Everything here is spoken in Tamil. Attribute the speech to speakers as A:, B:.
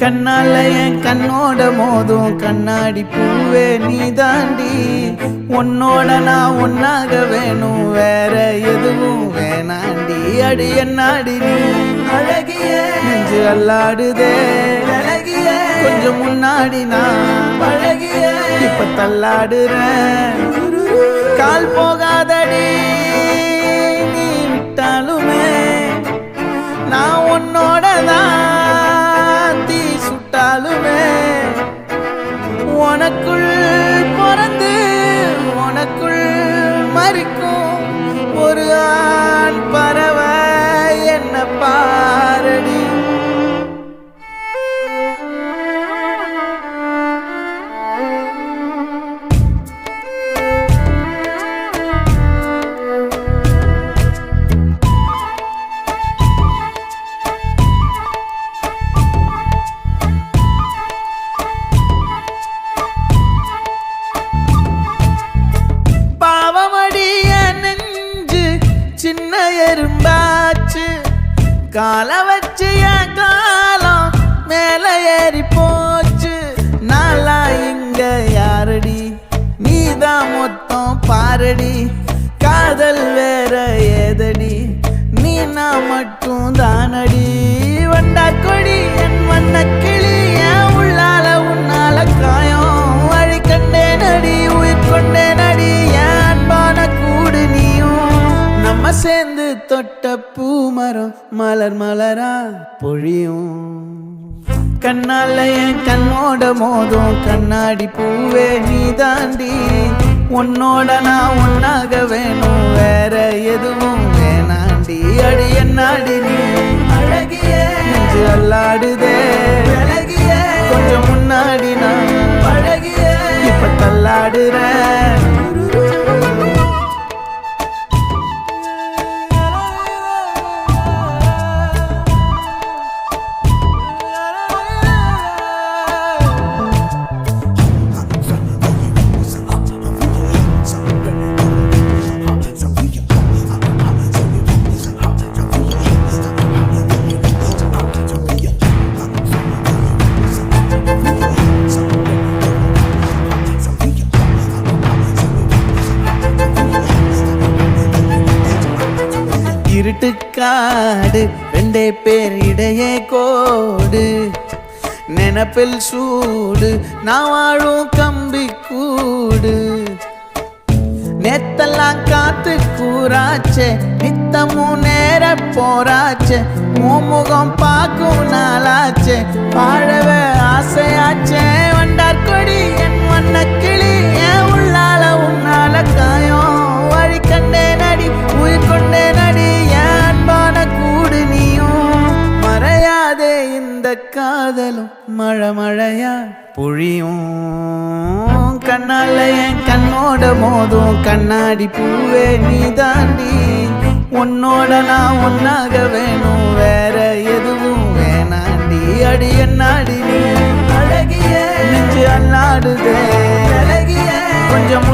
A: கண்ணால என் கண்ணோட மோதும் கண்ணாடி பூவே நீ தாண்டி, உன்னோட நான் ஒன்னாக வேணும் வேற எதுவும் வேணாண்டி. அடி என்னாடி நீ அழகிய நெஞ்சு அல்லாடுதே அழகிய, கொஞ்சம் முன்னாடி நான் பழகிய இப்ப தள்ளாடுறேன். கால் போகாதடி நீ விட்டாலுமே நான் உன்னோட தான் சுட்டாலுமே. உனக்குள் பிறந்து உனக்குள் மறிக்கும் ஒரு ஆண் பறவை என்ன பாரடி. சின்ன எறும்பாச்சு கால வச்சு என் காலம் மேல ஏறி போச்சு. நாளா இங்க யாரடி நீதான் மொத்தம் பாரடி. காதல் வேற ஏதடி நீ நான் மட்டும் தானடி. வண்டா கொடி என் வண்ண கிளி என் உள்ளால உன்னால காயம் வழி கண்டே நடி உயிர் கொண்டே நடி. என் அன்பான கூடு நீயும் நம்ம சேர்ந்து தொட்ட பூமரம் மலர் மலரா பொழியும். கண்ணால என் கண்ணோட மோதும் கண்ணாடி பூவே நீ தாண்டி, உன்னோட நான் ஒன்னாக வேணும் வேற எதுவும் வேணாண்டி. அடி என்னாடி நீ அழகிய நெஞ்சு அல்லாடுதே அழகிய, கொஞ்சம் முன்னாடி நான் பழகிய இப்ப தள்ளாடுறேன். இருட்டுக்காடு ரெண்டே பேர் இடையே கோடு, நினப்பில் சூடு நான் வாழும் கம்பி கூடு. நேத்தெல்லாம் காத்து கூறாச்சே நித்தமும் நேர போராச்சே, முகம் பார்க்கும் நாளாச்சே வாழவே ஆசையாச்சே. வண்டார் கொடி என் வண்ண கிளி என் உள்ளால உன்னால காயம் வழி கண்டே நடி உயிர் கொண்டே நடி. என் அன்பான கூடு நீயும் மறையாதே இந்த காதலும் மழை மழையா பொழியும். கண்ணால என் கண்ணோட மோதும் கண்ணாடி பூவே நீ தாண்டி, உன்னோட நான் ஒன்னாக வேணும் வேற எதுவும் வேணாண்டி. அடி என்னாடி நீ அழகிய நெஞ்சு அல்லாடுதே அழகிய, கொஞ்சம்